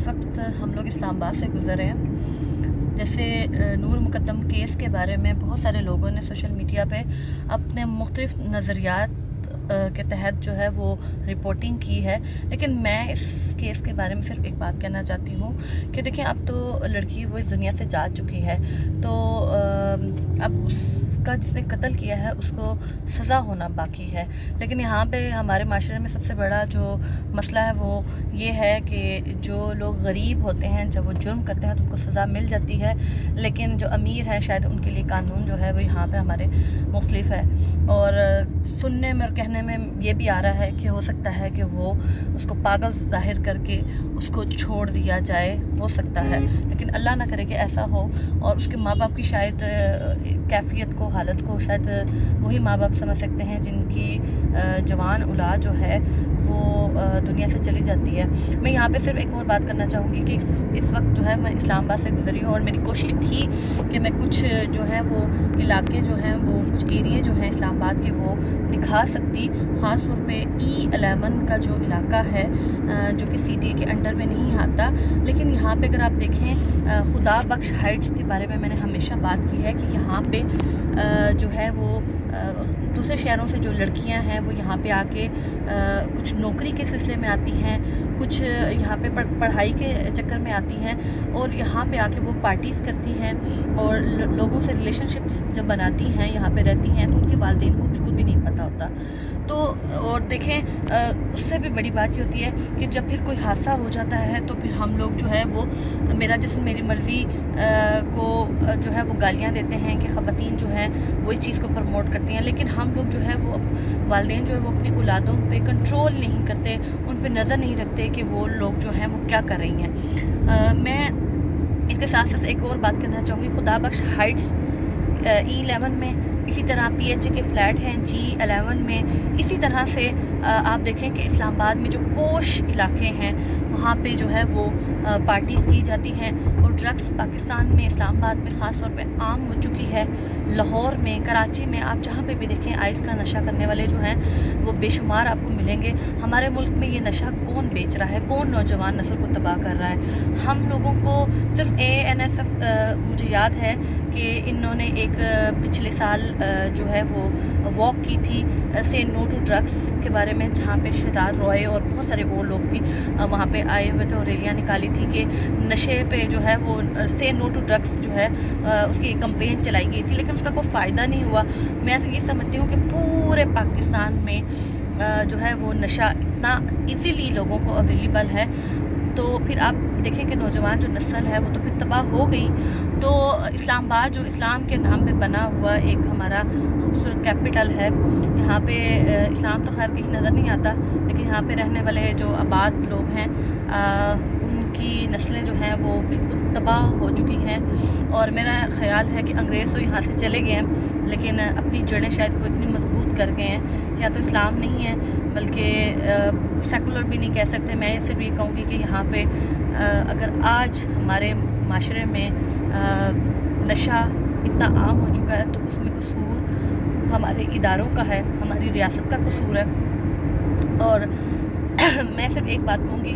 वक्त हम लोग इस्लामाबाद से गुज़र रहे हैं। जैसे नूर मुक़द्दम केस के बारे में बहुत सारे लोगों ने सोशल मीडिया पे अपने मुख्तलिफ नज़रियात के तहत जो है वो रिपोर्टिंग की है, लेकिन मैं इस केस के बारे में सिर्फ एक बात कहना चाहती हूँ कि देखिए, अब तो लड़की वो इस दुनिया से जा चुकी है, तो अब उसका जिसने कत्ल किया है उसको सज़ा होना बाकी है। लेकिन यहाँ पे हमारे माशरे में सबसे बड़ा जो मसला है वो ये है कि जो लोग गरीब होते हैं, जब वो जुर्म करते हैं तो उनको सज़ा मिल जाती है, लेकिन जो अमीर हैं शायद उनके लिए कानून जो है वो यहाँ पे हमारे मुख्तलिफ है। और सुनने में और कहने में ये भी आ रहा है कि हो सकता है कि वो उसको पागल ज़ाहिर करके उसको छोड़ दिया जाए, हो सकता है, लेकिन अल्लाह ना करे कि ऐसा हो। और उसके माँ बाप की शायद कैफियत को, हालत को शायद वही माँ बाप समझ सकते हैं जिनकी जवान औलाद जो है वो दुनिया से चली जाती है। मैं यहाँ पे सिर्फ एक और बात करना चाहूँगी कि इस वक्त जो है मैं इस्लामाबाद से गुज़री हूँ और मेरी कोशिश थी कि मैं कुछ जो है वो इलाके जो हैं, वो कुछ एरिया जो हैं इस्लामाबाद के, वो दिखा सकती। ख़ास तौर पे E11 का जो इलाका है, जो कि CDA के अंडर में नहीं आता, लेकिन यहाँ पे अगर आप देखें खुदा बख्श हाइट्स के बारे में मैंने हमेशा बात की है कि यहाँ पे जो है वो दूसरे शहरों से जो लड़कियां हैं वो यहाँ पे आके कुछ नौकरी के सिलसिले में आती हैं, कुछ यहाँ पे पढ़ाई के चक्कर में आती हैं, और यहाँ पे आके वो पार्टीज़ करती हैं और लोगों से रिलेशनशिप जब बनाती हैं, यहाँ पे रहती हैं, तो उनके वालिदैन को बिल्कुल भी नहीं पता होता। तो और देखें, उससे भी बड़ी बात ये होती है कि जब फिर कोई हादसा हो जाता है तो फिर हम लोग जो है वो मेरा जिस्म मेरी मर्ज़ी को जो है वो गालियाँ देते हैं कि ख़वातीन जो हैं वो इस चीज़ को प्रमोट करती हैं, लेकिन हम लोग जो है वो वालिदैन जो है वो अपनी औलादों पे कंट्रोल नहीं करते, उन पे नज़र नहीं रखते कि वो लोग जो हैं वो क्या कर रही हैं। मैं इसके साथ साथ एक और बात करना चाहूँगी। खुदा बख्श हाइट्स E11 में, इसी तरह PHA के फ्लैट हैं G11 में, इसी तरह से आप देखें कि इस्लामाबाद में जो पोश इलाके हैं वहाँ पे जो है वो पार्टीज़ की जाती हैं, और ड्रग्स पाकिस्तान में, इस्लामाबाद में ख़ास तौर पे आम हो चुकी है। लाहौर में, कराची में, आप जहाँ पे भी देखें आइस का नशा करने वाले जो हैं वो बेशुमार आपको मिलेंगे। हमारे मुल्क में ये नशा कौन बेच रहा है, कौन नौजवान नस्ल को तबाह कर रहा है? हम लोगों को सिर्फ ANSF मुझे याद है कि इन्होंने एक पिछले साल जो है वो वॉक की थी से नो टू ड्रग्स के बारे में, जहाँ पे शहजाद रॉय और बहुत सारे वो लोग भी वहाँ पे आए हुए थे और रैलियाँ निकाली थी कि नशे पे जो है वो से नो टू ड्रग्स जो है उसकी कंपेन चलाई गई थी, लेकिन उसका कोई फ़ायदा नहीं हुआ। मैं ऐसे ये समझती हूँ कि पूरे पाकिस्तान में जो है वो नशा इतना ईज़िली लोगों को अवेलेबल है, तो फिर आप देखें कि नौजवान जो नस्ल है वो तो फिर तबाह हो गई। तो इस्लामाबाद जो इस्लाम के नाम पे बना हुआ एक हमारा खूबसूरत कैपिटल है, यहाँ पे इस्लाम तो खैर कहीं नज़र नहीं आता, लेकिन यहाँ पे रहने वाले जो आबाद लोग हैं उनकी नस्लें जो हैं वो बिल्कुल तबाह हो चुकी हैं। और मेरा ख़्याल है कि अंग्रेज़ तो यहाँ से चले गए हैं, लेकिन अपनी जड़ें शायद वो इतनी मजबूत कर गए हैं, या तो इस्लाम नहीं है बल्कि सेकुलर भी नहीं कह सकते। मैं सिर्फ ये कहूँगी कि यहाँ पे अगर आज हमारे माशरे में नशा इतना आम हो चुका है तो उसमें कसूर हमारे इदारों का है, हमारी रियासत का कसूर है। और मैं सिर्फ एक बात कहूँगी